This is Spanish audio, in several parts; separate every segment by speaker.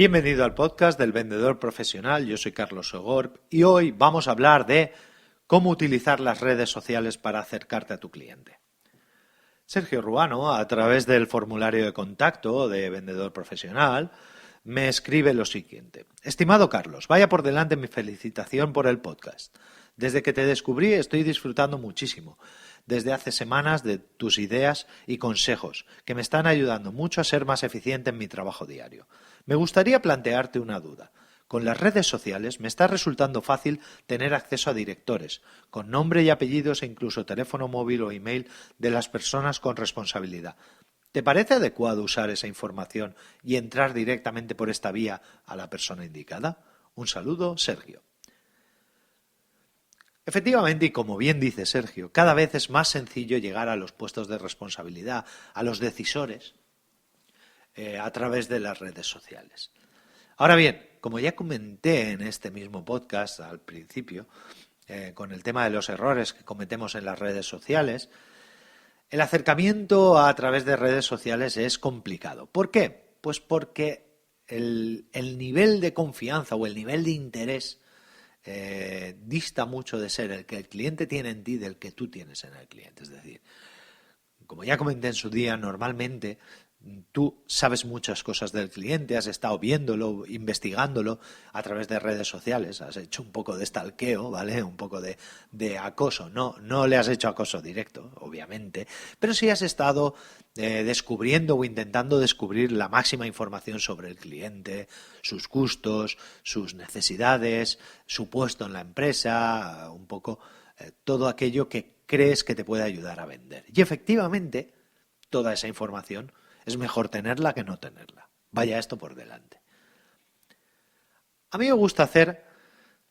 Speaker 1: Bienvenido al podcast del vendedor profesional. Yo soy Carlos Sogor y hoy vamos a hablar de cómo utilizar las redes sociales para acercarte a tu cliente. Sergio Ruano, a través del formulario de contacto de vendedor profesional, me escribe lo siguiente. Estimado Carlos, vaya por delante mi felicitación por el podcast. Desde que te descubrí estoy disfrutando muchísimo. Desde hace semanas de tus ideas y consejos que me están ayudando mucho a ser más eficiente en mi trabajo diario. Me gustaría plantearte una duda. Con las redes sociales me está resultando fácil tener acceso a directores, con nombre y apellidos e incluso teléfono móvil o email de las personas con responsabilidad. ¿Te parece adecuado usar esa información y entrar directamente por esta vía a la persona indicada? Un saludo, Sergio. Efectivamente, y como bien dice Sergio, cada vez es más sencillo llegar a los puestos de responsabilidad, a los decisores, a través de las redes sociales. Ahora bien, como ya comenté en este mismo podcast al principio, con el tema de los errores que cometemos en las redes sociales, el acercamiento a través de redes sociales es complicado. ¿Por qué? Pues porque el nivel de confianza o el nivel de interés dista mucho de ser el que el cliente tiene en ti del que tú tienes en el cliente. Es decir, como ya comenté en su día, normalmente tú sabes muchas cosas del cliente, has estado viéndolo, investigándolo a través de redes sociales, has hecho un poco de stalkeo, ¿vale? Un poco de acoso. No le has hecho acoso directo, obviamente, pero sí has estado descubriendo o intentando descubrir la máxima información sobre el cliente, sus gustos, sus necesidades, su puesto en la empresa, un poco todo aquello que crees que te puede ayudar a vender. Y efectivamente, toda esa información es mejor tenerla que no tenerla. Vaya esto por delante. A mí me gusta hacer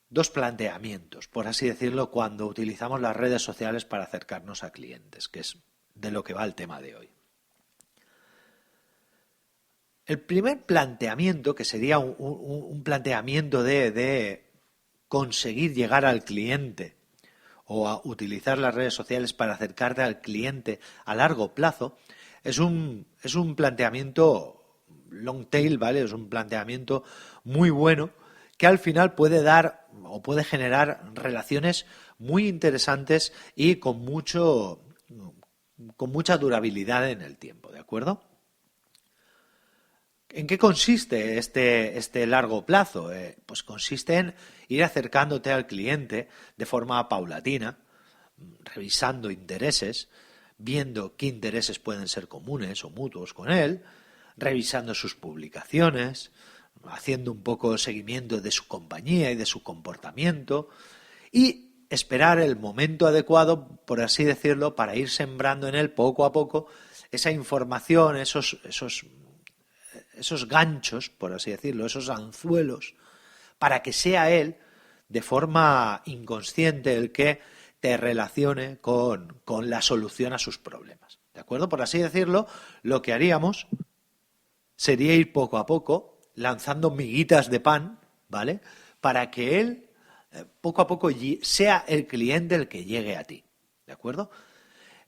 Speaker 1: dos planteamientos, por así decirlo, cuando utilizamos las redes sociales para acercarnos a clientes, que es de lo que va el tema de hoy. El primer planteamiento, que sería un planteamiento de conseguir llegar al cliente o a utilizar las redes sociales para acercarte al cliente a largo plazo, es un planteamiento long tail, ¿vale? Es un planteamiento muy bueno que al final puede dar o puede generar relaciones muy interesantes y con mucha durabilidad en el tiempo, ¿de acuerdo? ¿En qué consiste este largo plazo? Pues consiste en ir acercándote al cliente de forma paulatina, revisando intereses, viendo qué intereses pueden ser comunes o mutuos con él, revisando sus publicaciones, haciendo un poco seguimiento de su compañía y de su comportamiento y esperar el momento adecuado, por así decirlo, para ir sembrando en él poco a poco esa información, esos ganchos, por así decirlo, esos anzuelos, para que sea él, de forma inconsciente, el que te relacione con la solución a sus problemas. ¿De acuerdo? Por así decirlo, lo que haríamos sería ir poco a poco lanzando miguitas de pan, ¿vale? Para que él, poco a poco, sea el cliente el que llegue a ti. ¿De acuerdo?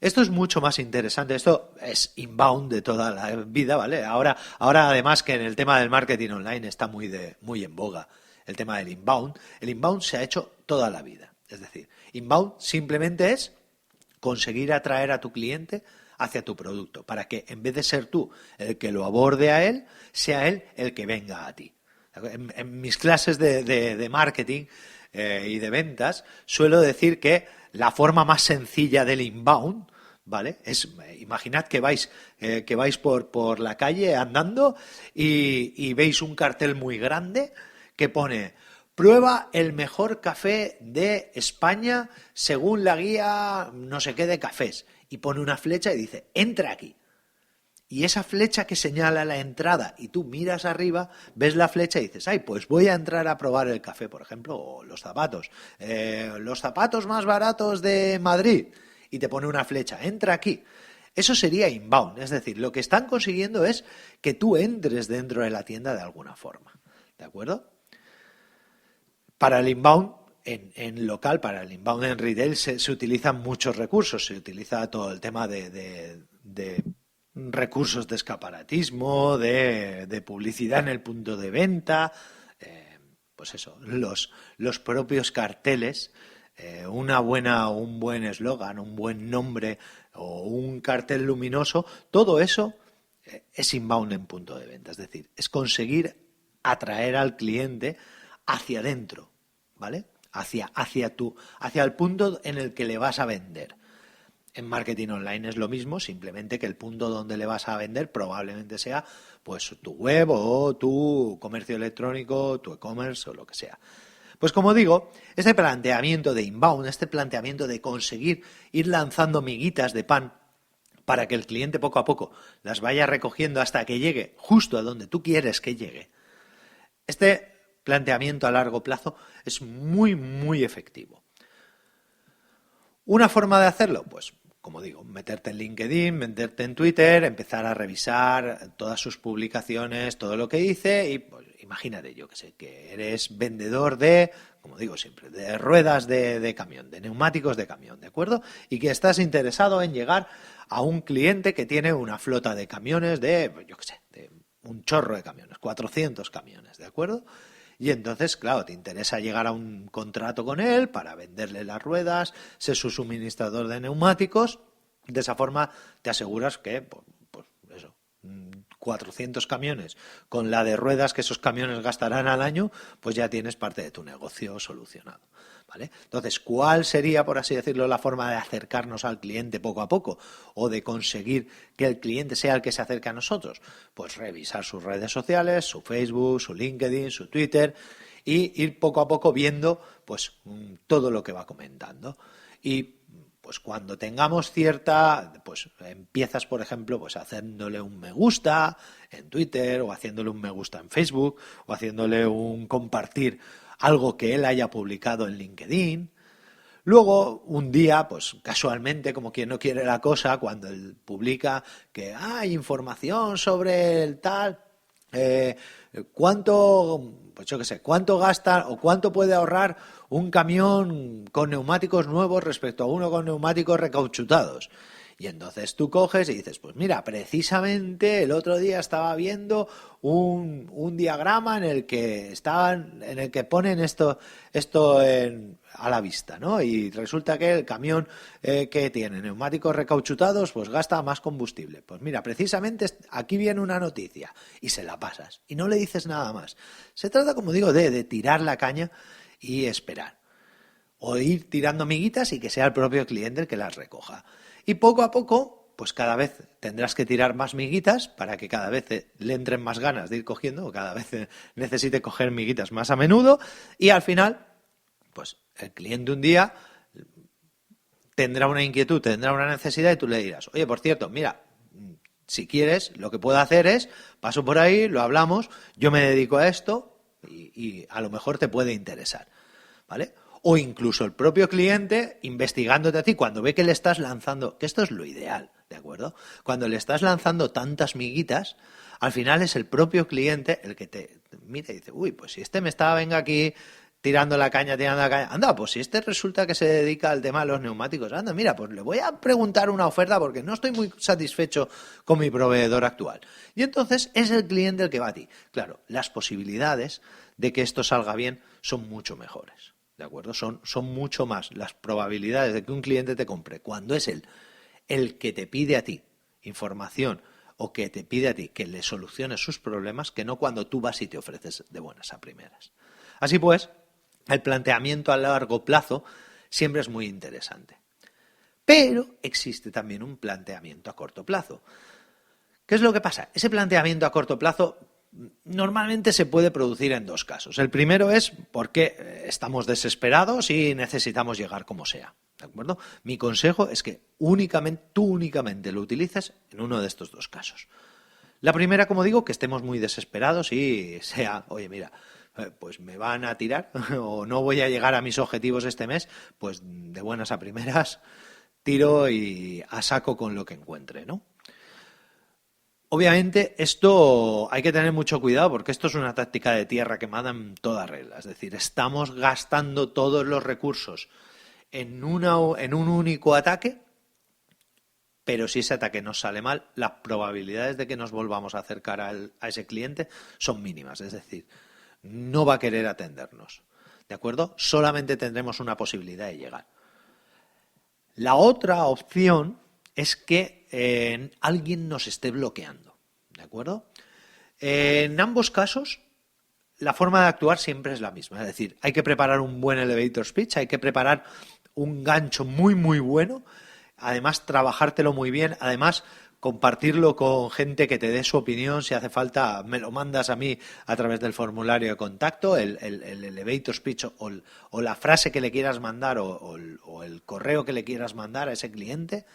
Speaker 1: Esto es mucho más interesante, esto es inbound de toda la vida, ¿vale? Ahora además que en el tema del marketing online está muy en boga el tema del inbound. El inbound se ha hecho toda la vida. Es decir, inbound simplemente es conseguir atraer a tu cliente hacia tu producto, para que en vez de ser tú el que lo aborde a él, sea él el que venga a ti. En mis clases de marketing y de ventas suelo decir que la forma más sencilla del inbound, ¿vale? Imaginad que vais por la calle andando y veis un cartel muy grande que pone: prueba el mejor café de España según la guía no sé qué de cafés. Y pone una flecha y dice: entra aquí. Y esa flecha que señala la entrada, y tú miras arriba, ves la flecha y dices: ay, pues voy a entrar a probar el café, por ejemplo, o los zapatos. Los zapatos más baratos de Madrid. Y te pone una flecha: entra aquí. Eso sería inbound, es decir, lo que están consiguiendo es que tú entres dentro de la tienda de alguna forma. ¿De acuerdo? Para el inbound en local, para el inbound en retail, se utilizan muchos recursos. Se utiliza todo el tema de recursos de escaparatismo, de publicidad en el punto de venta, pues eso, los propios carteles, un buen eslogan, un buen nombre o un cartel luminoso, todo eso es inbound en punto de venta, es decir, es conseguir atraer al cliente hacia adentro, ¿vale? Hacia el punto en el que le vas a vender. En marketing online es lo mismo, simplemente que el punto donde le vas a vender probablemente sea pues tu web o tu comercio electrónico, tu e-commerce o lo que sea. Pues como digo, este planteamiento de inbound, este planteamiento de conseguir ir lanzando miguitas de pan para que el cliente poco a poco las vaya recogiendo hasta que llegue justo a donde tú quieres que llegue, este planteamiento a largo plazo es muy, muy efectivo. ¿Una forma de hacerlo? Pues, como digo, meterte en LinkedIn, meterte en Twitter, empezar a revisar todas sus publicaciones, todo lo que dice y pues, imagínate, yo que sé, que eres vendedor de, como digo siempre, de ruedas de camión, de neumáticos de camión, ¿de acuerdo? Y que estás interesado en llegar a un cliente que tiene una flota de camiones de, yo que sé, de un chorro de camiones, 400 camiones, ¿de acuerdo? Y entonces, claro, te interesa llegar a un contrato con él para venderle las ruedas, ser su suministrador de neumáticos. De esa forma te aseguras que, pues eso, 400 camiones con la de ruedas que esos camiones gastarán al año, pues ya tienes parte de tu negocio solucionado, ¿vale? Entonces, ¿cuál sería, por así decirlo, la forma de acercarnos al cliente poco a poco o de conseguir que el cliente sea el que se acerque a nosotros? Pues revisar sus redes sociales, su Facebook, su LinkedIn, su Twitter y ir poco a poco viendo pues todo lo que va comentando. Y pues cuando tengamos pues empiezas, por ejemplo, pues haciéndole un me gusta en Twitter o haciéndole un me gusta en Facebook o haciéndole un compartir algo que él haya publicado en LinkedIn. Luego, un día, pues casualmente, como quien no quiere la cosa, cuando él publica que hay información sobre el tal, pues yo qué sé, cuánto gasta o cuánto puede ahorrar un camión con neumáticos nuevos respecto a uno con neumáticos recauchutados. Y entonces tú coges y dices, pues mira, precisamente el otro día estaba viendo un diagrama en el que ponen esto a la vista, ¿no? Y resulta que el camión que tiene neumáticos recauchutados, pues gasta más combustible. Pues mira, precisamente aquí viene una noticia y se la pasas y no le dices nada más. Se trata, como digo, de tirar la caña y esperar. O ir tirando miguitas y que sea el propio cliente el que las recoja. Y poco a poco, pues cada vez tendrás que tirar más miguitas para que cada vez le entren más ganas de ir cogiendo o cada vez necesite coger miguitas más a menudo y al final, pues el cliente un día tendrá una inquietud, tendrá una necesidad y tú le dirás, oye, por cierto, mira, si quieres, lo que puedo hacer es, paso por ahí, lo hablamos, yo me dedico a esto y a lo mejor te puede interesar, ¿vale? O incluso el propio cliente investigándote a ti cuando ve que le estás lanzando, que esto es lo ideal, ¿de acuerdo? Cuando le estás lanzando tantas miguitas, al final es el propio cliente el que te mira y dice, uy, pues si este me estaba, venga aquí tirando la caña, anda, pues si este resulta que se dedica al tema de los neumáticos, anda, mira, pues le voy a preguntar una oferta porque no estoy muy satisfecho con mi proveedor actual. Y entonces es el cliente el que va a ti. Claro, las posibilidades de que esto salga bien son mucho mejores. ¿De acuerdo? Son mucho más las probabilidades de que un cliente te compre cuando es él el que te pide a ti información o que te pide a ti que le soluciones sus problemas que no cuando tú vas y te ofreces de buenas a primeras. Así pues, el planteamiento a largo plazo siempre es muy interesante. Pero existe también un planteamiento a corto plazo. ¿Qué es lo que pasa? Ese planteamiento a corto plazo normalmente se puede producir en dos casos. El primero es porque estamos desesperados y necesitamos llegar como sea. ¿De acuerdo? Mi consejo es que tú únicamente lo utilices en uno de estos dos casos. La primera, como digo, que estemos muy desesperados y sea, oye, mira, pues me van a tirar o no voy a llegar a mis objetivos este mes, pues de buenas a primeras tiro y a saco con lo que encuentre, ¿no? Obviamente esto hay que tener mucho cuidado porque esto es una táctica de tierra quemada en toda regla. Es decir, estamos gastando todos los recursos en un único ataque pero si ese ataque nos sale mal, las probabilidades de que nos volvamos a acercar a ese cliente son mínimas. Es decir, no va a querer atendernos. ¿De acuerdo? Solamente tendremos una posibilidad de llegar. La otra opción es que alguien nos esté bloqueando. ¿De acuerdo? En ambos casos, la forma de actuar siempre es la misma. Es decir, hay que preparar un buen elevator speech, hay que preparar un gancho muy, muy bueno. Además, trabajártelo muy bien. Además, compartirlo con gente que te dé su opinión. Si hace falta, me lo mandas a mí a través del formulario de contacto, el elevator speech o la frase que le quieras mandar o el correo que le quieras mandar a ese cliente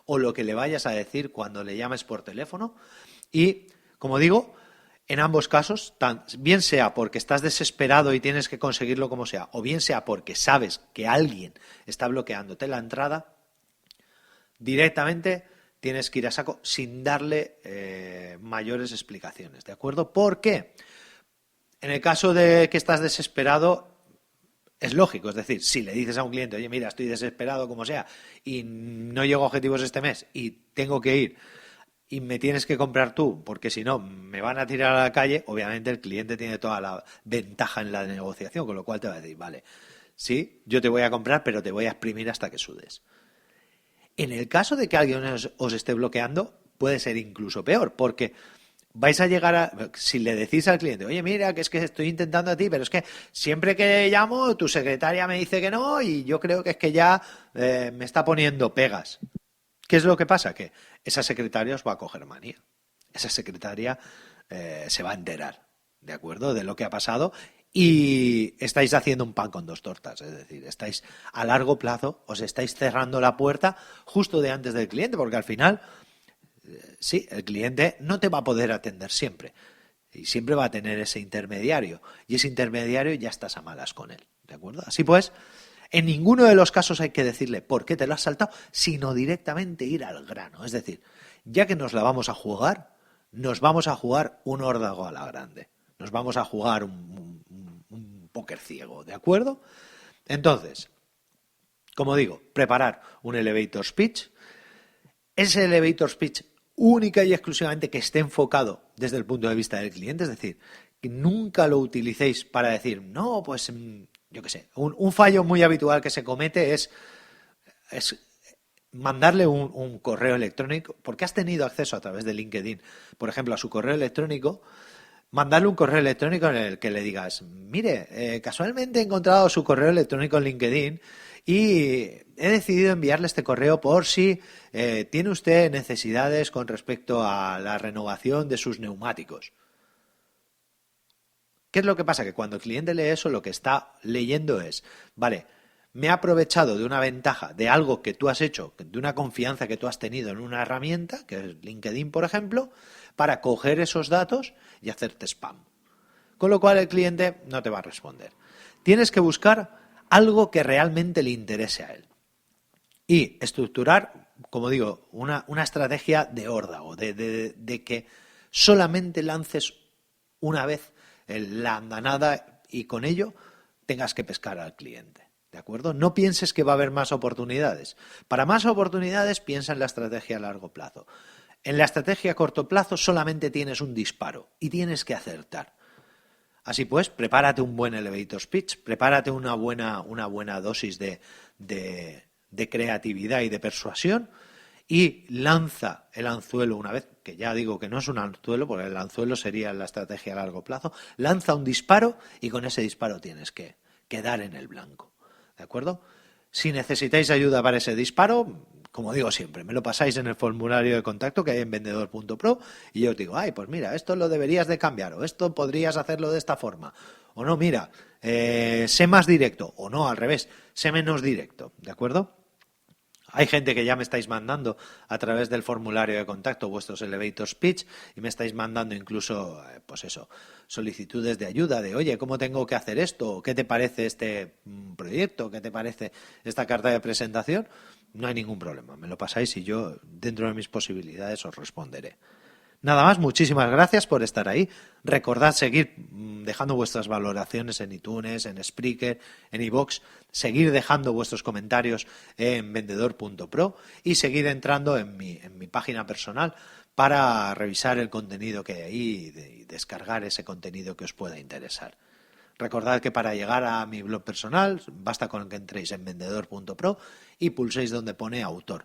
Speaker 1: o lo que le vayas a decir cuando le llames por teléfono. Y, como digo, en ambos casos, bien sea porque estás desesperado y tienes que conseguirlo como sea, o bien sea porque sabes que alguien está bloqueándote la entrada, directamente tienes que ir a saco sin darle mayores explicaciones, ¿de acuerdo? ¿Por qué? En el caso de que estás desesperado, es lógico, es decir, si le dices a un cliente, oye, mira, estoy desesperado como sea y no llego a objetivos este mes y tengo que ir y me tienes que comprar tú, porque si no me van a tirar a la calle, obviamente el cliente tiene toda la ventaja en la negociación, con lo cual te va a decir, vale, sí, yo te voy a comprar, pero te voy a exprimir hasta que sudes. En el caso de que alguien os esté bloqueando, puede ser incluso peor, porque vais a llegar a... Si le decís al cliente, oye, mira, que es que estoy intentando a ti, pero es que siempre que llamo, tu secretaria me dice que no y yo creo que es que ya me está poniendo pegas. ¿Qué es lo que pasa? Que esa secretaria os va a coger manía. Esa secretaria se va a enterar, ¿de acuerdo?, de lo que ha pasado y estáis haciendo un pan con dos tortas. Es decir, estáis a largo plazo, os estáis cerrando la puerta justo de antes del cliente, porque al final, sí, el cliente no te va a poder atender siempre y siempre va a tener ese intermediario y ese intermediario ya estás a malas con él, ¿de acuerdo? Así pues, en ninguno de los casos hay que decirle por qué te lo has saltado, sino directamente ir al grano. Es decir, ya que nos la vamos a jugar, nos vamos a jugar un órdago a la grande. Nos vamos a jugar un póker ciego, ¿de acuerdo? Entonces, como digo, preparar un elevator speech. Ese elevator speech única y exclusivamente que esté enfocado desde el punto de vista del cliente. Es decir, que nunca lo utilicéis para decir, no, pues... yo qué sé, un fallo muy habitual que se comete es mandarle un correo electrónico, porque has tenido acceso a través de LinkedIn, por ejemplo, a su correo electrónico, mandarle un correo electrónico en el que le digas, mire, casualmente he encontrado su correo electrónico en LinkedIn y he decidido enviarle este correo por si tiene usted necesidades con respecto a la renovación de sus neumáticos. ¿Qué es lo que pasa? Que cuando el cliente lee eso, lo que está leyendo es, vale, me he aprovechado de una ventaja, de algo que tú has hecho, de una confianza que tú has tenido en una herramienta, que es LinkedIn, por ejemplo, para coger esos datos y hacerte spam. Con lo cual el cliente no te va a responder. Tienes que buscar algo que realmente le interese a él. Y estructurar, como digo, una estrategia de órdago, de que solamente lances una vez la andanada y con ello tengas que pescar al cliente, ¿de acuerdo? No pienses que va a haber más oportunidades. Para más oportunidades piensa en la estrategia a largo plazo. En la estrategia a corto plazo solamente tienes un disparo y tienes que acertar. Así pues, prepárate un buen elevator speech, prepárate una buena dosis de creatividad y de persuasión y lanza el anzuelo una vez, que ya digo que no es un anzuelo, porque el anzuelo sería la estrategia a largo plazo, lanza un disparo y con ese disparo tienes que dar en el blanco, ¿de acuerdo? Si necesitáis ayuda para ese disparo, como digo siempre, me lo pasáis en el formulario de contacto que hay en vendedor.pro y yo os digo, ay, pues mira, esto lo deberías de cambiar o esto podrías hacerlo de esta forma. O no, mira, sé más directo o no, al revés, sé menos directo, ¿de acuerdo? Hay gente que ya me estáis mandando a través del formulario de contacto vuestros elevator speech y me estáis mandando incluso, pues eso, solicitudes de ayuda, de oye, ¿cómo tengo que hacer esto? ¿Qué te parece este proyecto? ¿Qué te parece esta carta de presentación? No hay ningún problema, me lo pasáis y yo, dentro de mis posibilidades, os responderé. Nada más, muchísimas gracias por estar ahí. Recordad seguir dejando vuestras valoraciones en iTunes, en Spreaker, en iVoox, seguir dejando vuestros comentarios en vendedor.pro y seguir entrando en mi página personal para revisar el contenido que hay ahí y descargar ese contenido que os pueda interesar. Recordad que para llegar a mi blog personal basta con que entréis en vendedor.pro y pulséis donde pone autor.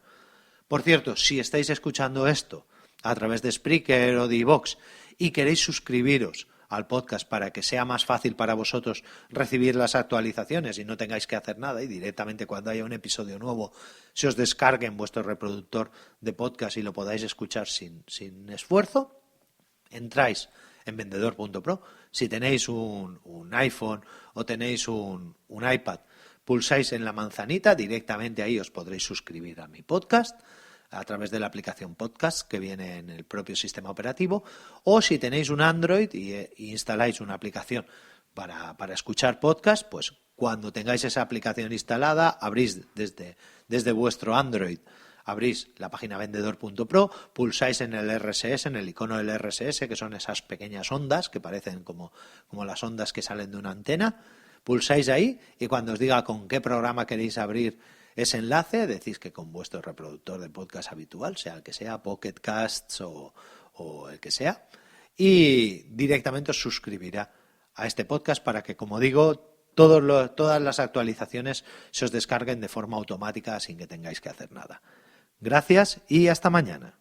Speaker 1: Por cierto, si estáis escuchando esto a través de Spreaker o de iVoox y queréis suscribiros al podcast para que sea más fácil para vosotros recibir las actualizaciones y no tengáis que hacer nada y directamente cuando haya un episodio nuevo se os descargue en vuestro reproductor de podcast y lo podáis escuchar sin esfuerzo, entráis en vendedor.pro. Si tenéis un iPhone o tenéis un iPad, pulsáis en la manzanita, directamente ahí os podréis suscribir a mi podcast a través de la aplicación Podcast que viene en el propio sistema operativo, o si tenéis un Android y instaláis una aplicación para escuchar podcast, pues cuando tengáis esa aplicación instalada, abrís desde vuestro Android, abrís la página vendedor.pro, pulsáis en el RSS, en el icono del RSS, que son esas pequeñas ondas que parecen como las ondas que salen de una antena, pulsáis ahí y cuando os diga con qué programa queréis abrir ese enlace, decís que con vuestro reproductor de podcast habitual, sea el que sea, Pocket Casts o el que sea, y directamente os suscribirá a este podcast para que, como digo, todas las actualizaciones se os descarguen de forma automática sin que tengáis que hacer nada. Gracias y hasta mañana.